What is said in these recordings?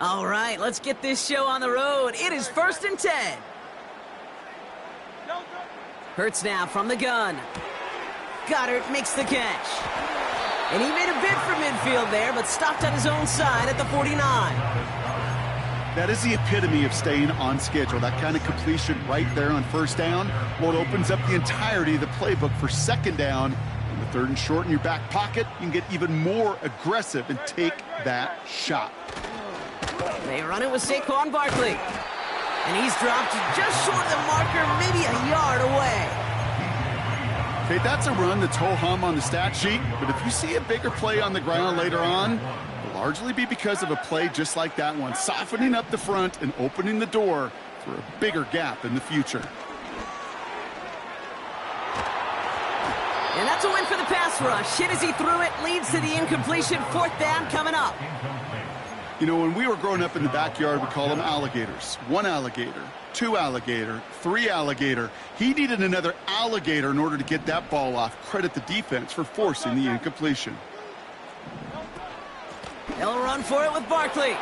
All right, let's get this show on the road. It is 1st and 10. Hurts now from the gun. Goddard makes the catch. And he made a bid for midfield there, but stopped on his own side at the 49. That is the epitome of staying on schedule. That kind of completion right there on 1st down. Well, it opens up the entirety of the playbook for 2nd down. In the 3rd and short in your back pocket, you can get even more aggressive and take that shot. They run it with Saquon Barkley. And he's dropped just short of the marker, maybe a yard away. Okay, that's a run that's ho-hum on the stat sheet, but if you see a bigger play on the ground later on, it'll largely be because of a play just like that one, softening up the front and opening the door for a bigger gap in the future. And that's a win for the pass rush. Hit as he threw it, leads to the incompletion. 4th down coming up. You know, when we were growing up in the backyard, we call them alligators. 1 alligator, 2 alligator, 3 alligator. He needed another alligator in order to get that ball off. Credit the defense for forcing the incompletion. They'll run for it with Barkley.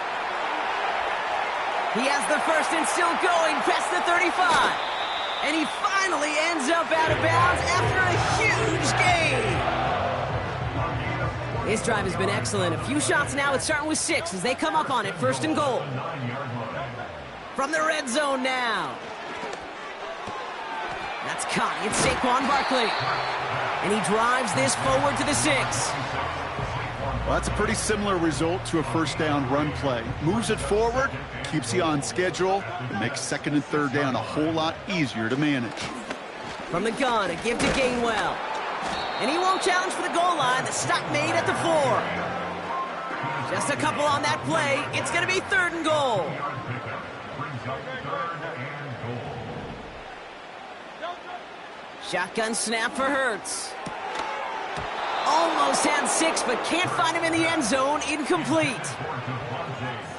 He has the 1st and still going past the 35. And he finally ends up out of bounds after a huge gain. This drive has been excellent. A few shots now. It's starting with 6 as they come up on it. 1st and goal. From the red zone now. That's caught. It's Saquon Barkley. And he drives this forward to the 6. Well, that's a pretty similar result to a 1st down run play. Moves it forward, keeps you on schedule, and makes 2nd and 3rd down a whole lot easier to manage. From the gun, a give to Gainwell. And he won't challenge for the goal line. The stop made at the 4. Just a couple on that play. It's going to be 3rd and goal. Shotgun snap for Hurts. Almost had 6, but can't find him in the end zone. Incomplete.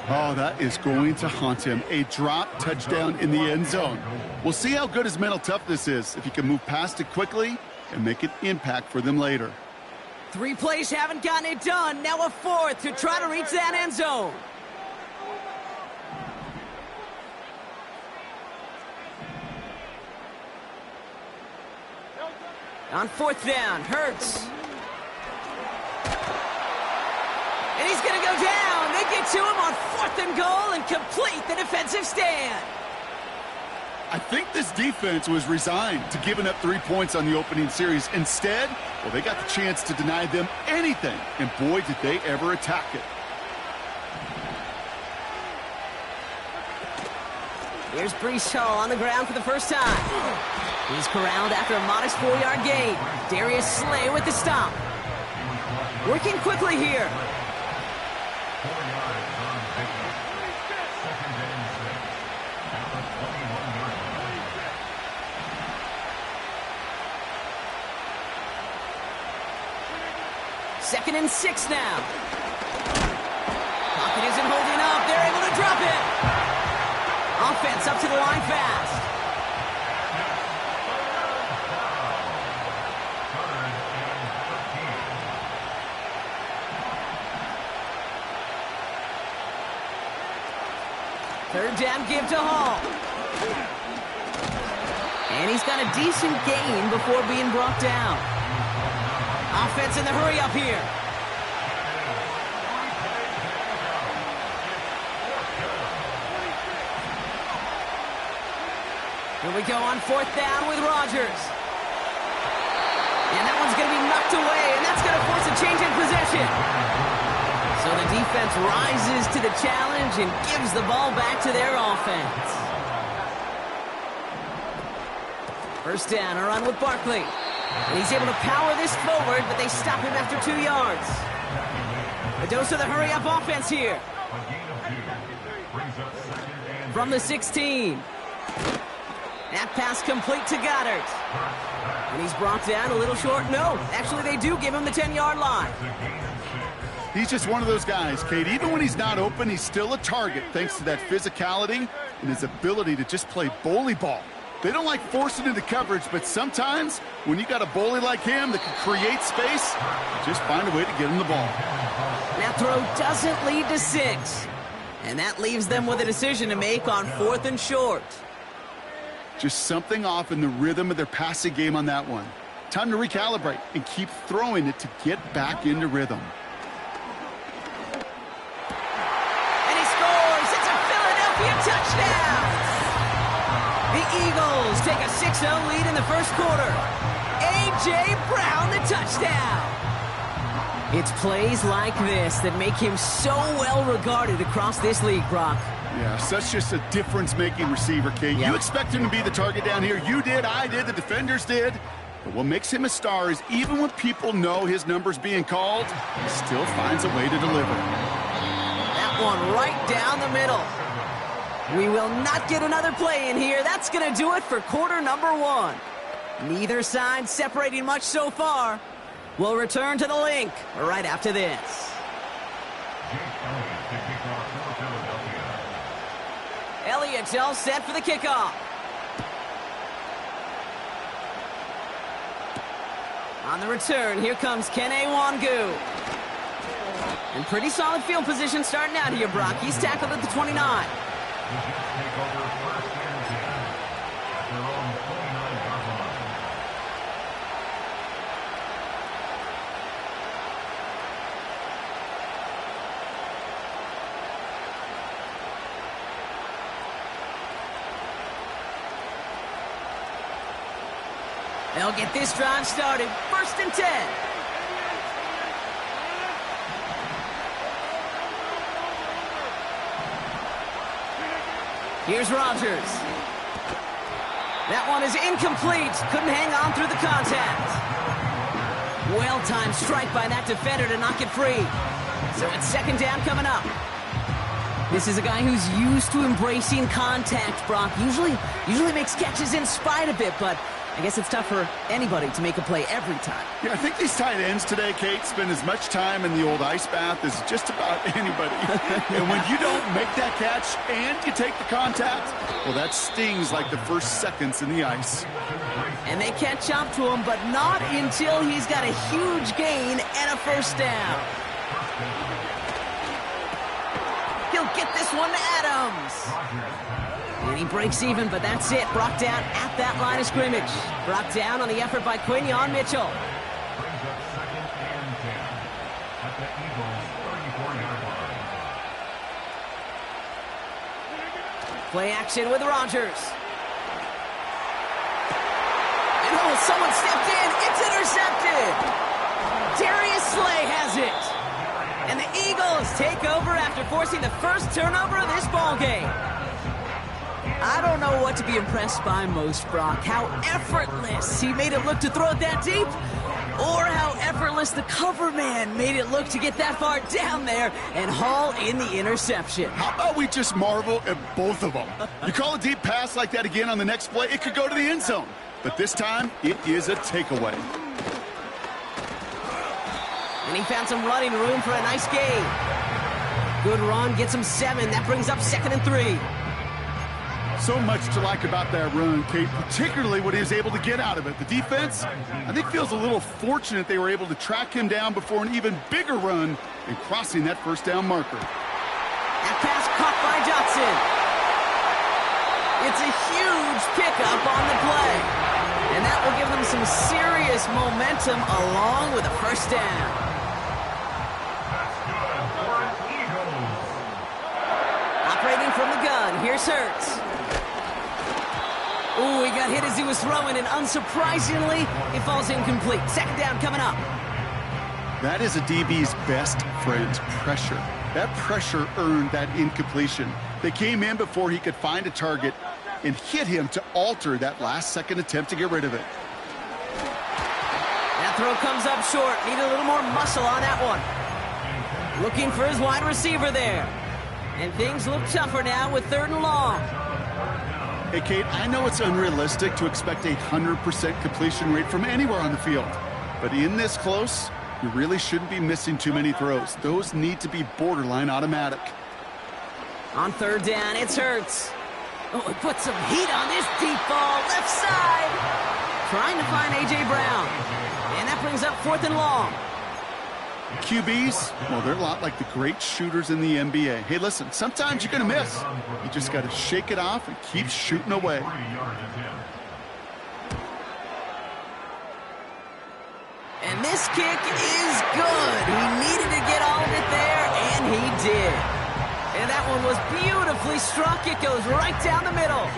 Oh, that is going to haunt him. A drop touchdown in the end zone. We'll see how good his mental toughness is, if he can move past it quickly and make an impact for them later. 3 plays haven't gotten it done. Now a 4th to try to reach that end zone. On 4th down, Hurts. And he's going to go down. They get to him on 4th and goal and complete the defensive stand. I think this defense was resigned to giving up 3 points on the opening series. Instead, well, they got the chance to deny them anything, and boy, did they ever attack it. Here's Breece Hall on the ground for the first time. He's corralled after a modest 4-yard gain. Darius Slay with the stop. Working quickly here. Second and 6 now. Pocket isn't holding up. They're able to drop it. Offense up to the line fast. Third down give to Hall. And he's got a decent gain before being brought down. Offense in the hurry up here. Here we go on 4th down with Rodgers. And that one's going to be knocked away, and that's going to force a change in possession. So the defense rises to the challenge and gives the ball back to their offense. 1st down, a run with Barkley. And he's able to power this forward, but they stop him after 2 yards. A dose of the hurry-up offense here. From the 16. That pass complete to Goddard. And he's brought down a little short. No, actually they do give him the 10-yard line. He's just one of those guys, Kate. Even when he's not open, he's still a target thanks to that physicality and his ability to just play bully ball. They don't like forcing into coverage, but sometimes when you got a bully like him that can create space, just find a way to get him the ball. That throw doesn't lead to 6. And that leaves them with a decision to make on 4th and short. Just something off in the rhythm of their passing game on that one. Time to recalibrate and keep throwing it to get back into rhythm. And he scores! It's a Philadelphia touchdown! The Eagles take a 6-0 lead in the first quarter. A.J. Brown, the touchdown! It's plays like this that make him so well regarded across this league, Brock. Yeah, such just a difference-making receiver, Kate. Yep. You expect him to be the target down here. You did, I did, the defenders did. But what makes him a star is even when people know his number's being called, he still finds a way to deliver. That one right down the middle. We will not get another play in here. That's going to do it for quarter number 1. Neither side separating much so far. We'll return to the link right after this. Elliott's all set for the kickoff. On the return, here comes Kene Wangu. And pretty solid field position starting out here, Brock. He's tackled at the 29. They'll get this drive started. 1st and 10. Here's Rodgers. That one is incomplete. Couldn't hang on through the contact. Well-timed strike by that defender to knock it free. So it's 2nd down coming up. This is a guy who's used to embracing contact, Brock. Usually makes catches in spite of it, but I guess it's tough for anybody to make a play every time. Yeah, I think these tight ends today, Kate, spend as much time in the old ice bath as just about anybody. And when you don't make that catch and you take the contact, well, that stings like the first seconds in the ice. And they catch up to him, but not until he's got a huge gain and a 1st down. He'll get this one to Adams. And he breaks even, but that's it. Brought down at that line of scrimmage. Brought down on the effort by Quinyon Mitchell. Play action with Rodgers. And oh, someone stepped in. It's intercepted. Darius Slay has it. And the Eagles take over after forcing the first turnover of this ballgame. I don't know what to be impressed by most, Brock. How effortless he made it look to throw it that deep, or how effortless the cover man made it look to get that far down there and haul in the interception. How about we just marvel at both of them? You call a deep pass like that again on the next play, it could go to the end zone. But this time, it is a takeaway. And he found some running room for a nice gain. Good run, gets him 7. That brings up 2nd and 3. So much to like about that run, Kate, particularly what he was able to get out of it. The defense, I think, feels a little fortunate they were able to track him down before an even bigger run and crossing that 1st down marker. That pass caught by Johnson. It's a huge pickup on the play. And that will give them some serious momentum along with a 1st down. Operating from the gun, here's Hurts. Ooh, he got hit as he was throwing, and unsurprisingly, it falls incomplete. 2nd down coming up. That is a DB's best friend, pressure. That pressure earned that incompletion. They came in before he could find a target and hit him to alter that last-second attempt to get rid of it. That throw comes up short. Need a little more muscle on that one. Looking for his wide receiver there. And things look tougher now with 3rd and long. Hey, Kate, I know it's unrealistic to expect a 100% completion rate from anywhere on the field. But in this close, you really shouldn't be missing too many throws. Those need to be borderline automatic. On 3rd down, it's Hurts. Oh, it puts some heat on this deep ball. Left side. Trying to find A.J. Brown. And that brings up 4th and long. QBs, well, they're a lot like the great shooters in the NBA. Hey, listen, sometimes you're going to miss. You just got to shake it off and keep shooting away. And this kick is good. He needed to get all of it there, and he did. And that one was beautifully struck. It goes right down the middle.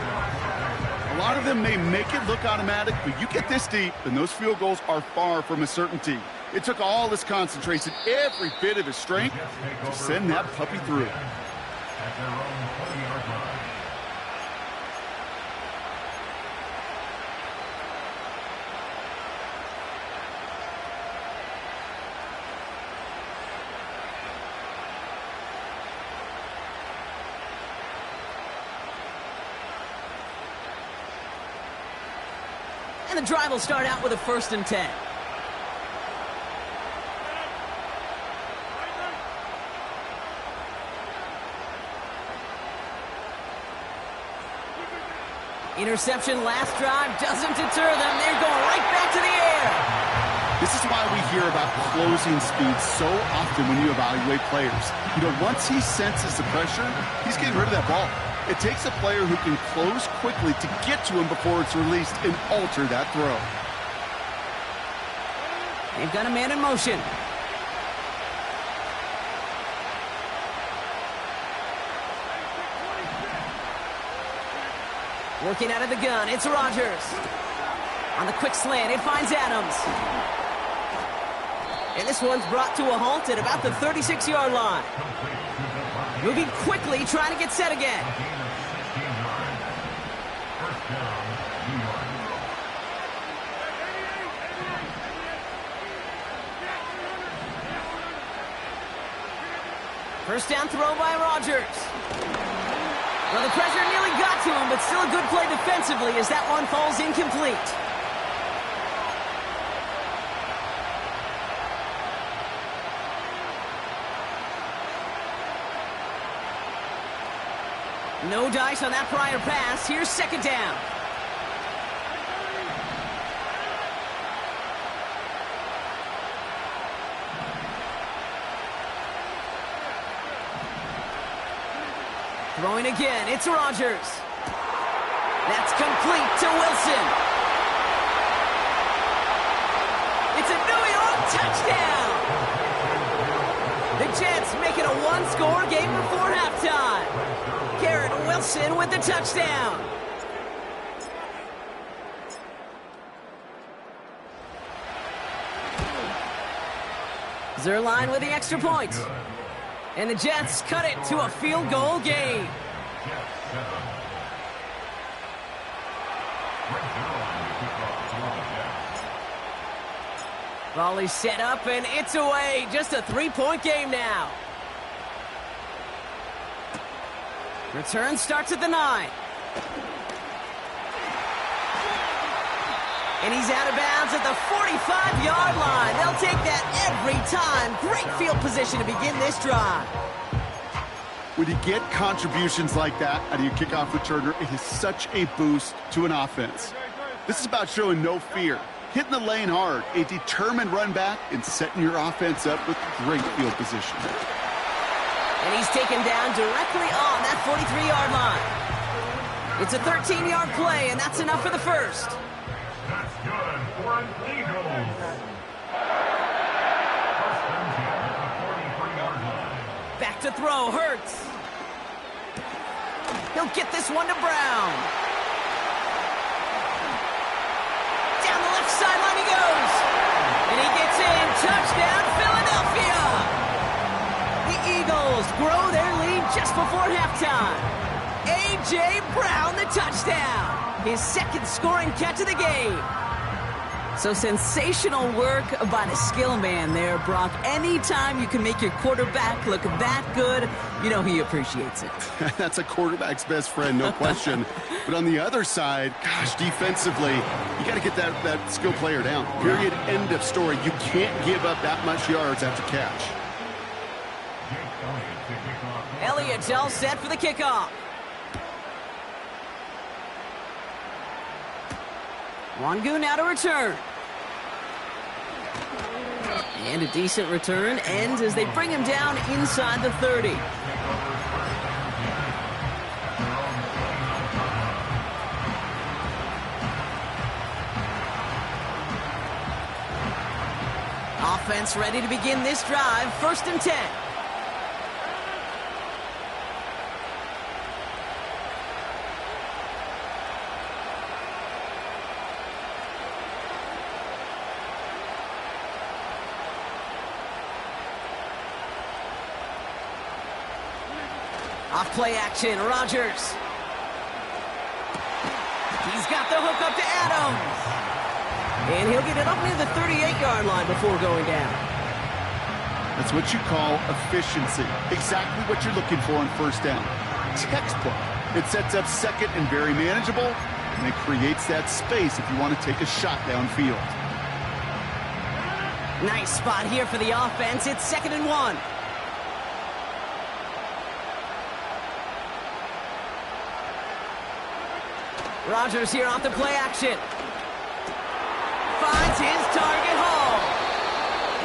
A lot of them may make it look automatic, but you get this deep, and those field goals are far from a certainty. It took all his concentration, every bit of his strength, to send that puppy through. And the drive will start out with a 1st and 10. Interception last drive doesn't deter them. They're going right back to the air. This is why we hear about closing speed so often when you evaluate players. You know, once he senses the pressure, he's getting rid of that ball. It takes a player who can close quickly to get to him before it's released and alter that throw. They've got a man in motion. Working out of the gun, it's Rodgers. On the quick slant, it finds Adams. And this one's brought to a halt at about the 36-yard line. Moving quickly, trying to get set again. First down throw by Rodgers. Well, the pressure nearly got to him, but still a good play defensively as that one falls incomplete. No dice on that prior pass. Here's 2nd down. Throwing again, it's Rodgers. That's complete to Wilson. It's a New York touchdown! The Jets make it a one-score game before halftime. Garrett Wilson with the touchdown. Zuerlein with the extra point. And the Jets cut it to a field goal game. Volley set up and it's away. Just a 3-point game now. Return starts at the 9. And he's out of bounds at the 45-yard line. They'll take that every time. Great field position to begin this drive. When you get contributions like that out of your kickoff returner, it is such a boost to an offense. This is about showing no fear, hitting the lane hard, a determined run back, and setting your offense up with great field position. And he's taken down directly on that 43-yard line. It's a 13-yard play, and that's enough for the first. That's good for an Eagles. Back to throw, Hurts. He'll get this one to Brown. Down the left sideline he goes. And he gets in. Touchdown, Philadelphia. The Eagles grow their lead just before halftime. A.J. Brown, the touchdown. His 2nd scoring catch of the game. So sensational work by the skill man there, Brock. Anytime you can make your quarterback look that good, you know he appreciates it. That's a quarterback's best friend, no question. But on the other side, gosh, defensively, you got to get that skill player down. Period, end of story. You can't give up that much yards after catch. Elliott's all set for the kickoff. Wangu now to return. And a decent return ends as they bring him down inside the 30. Offense ready to begin this drive. 1st and 10. Off play action, Rodgers. He's got the hook up to Adams. And he'll get it up near the 38-yard line before going down. That's what you call efficiency. Exactly what you're looking for on 1st down. Textbook. It sets up 2nd and very manageable, and it creates that space if you want to take a shot downfield. Nice spot here for the offense. It's 2nd and 1. Rodgers here off the play action. Finds his target hole.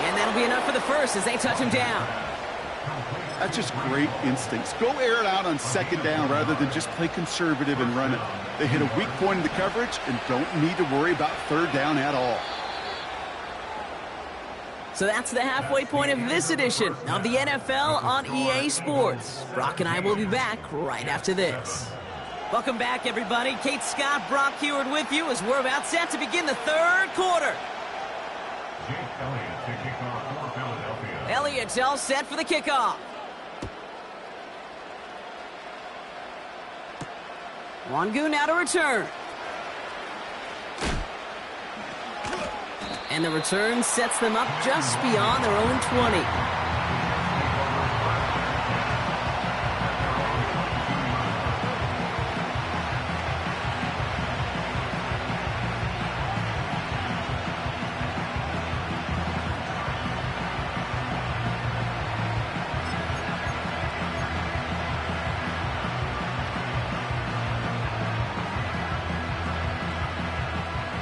And that'll be enough for the first as they touch him down. That's just great instincts. Go air it out on 2nd down rather than just play conservative and run it. They hit a weak point in the coverage and don't need to worry about 3rd down at all. So that's the halfway point of this edition of the NFL on EA Sports. Brock and I will be back right after this. Welcome back, everybody. Kate Scott, Brock Huard with you as we're about set to begin the 3rd quarter. Jake Elliott to kick off for Philadelphia. Elliott's all set for the kickoff. Wangu now to return. And the return sets them up just beyond their own 20.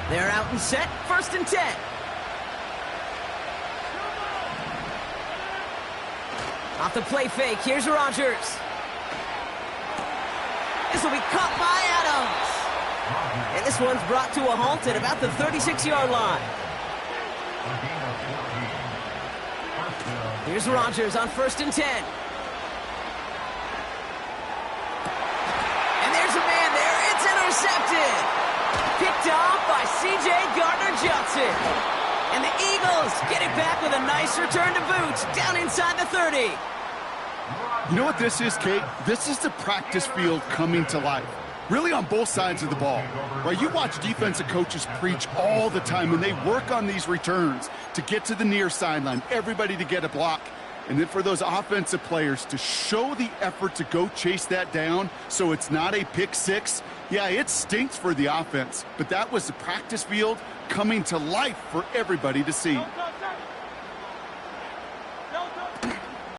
They're out and set, 1st and 10. Off the play fake, here's Rodgers. This will be caught by Adams. And this one's brought to a halt at about the 36-yard line. Here's Rodgers on 1st and 10. And there's a man there, it's intercepted. Picked off by C.J. Gardner-Johnson. And the Eagles get it back with a nice return to boot down inside the 30. You know what this is, Kate? This is the practice field coming to life. Really on both sides of the ball. Right? You watch defensive coaches preach all the time when they work on these returns to get to the near sideline, everybody to get a block. And then for those offensive players to show the effort to go chase that down so it's not a pick six. Yeah, it stinks for the offense, but that was the practice field coming to life for everybody to see.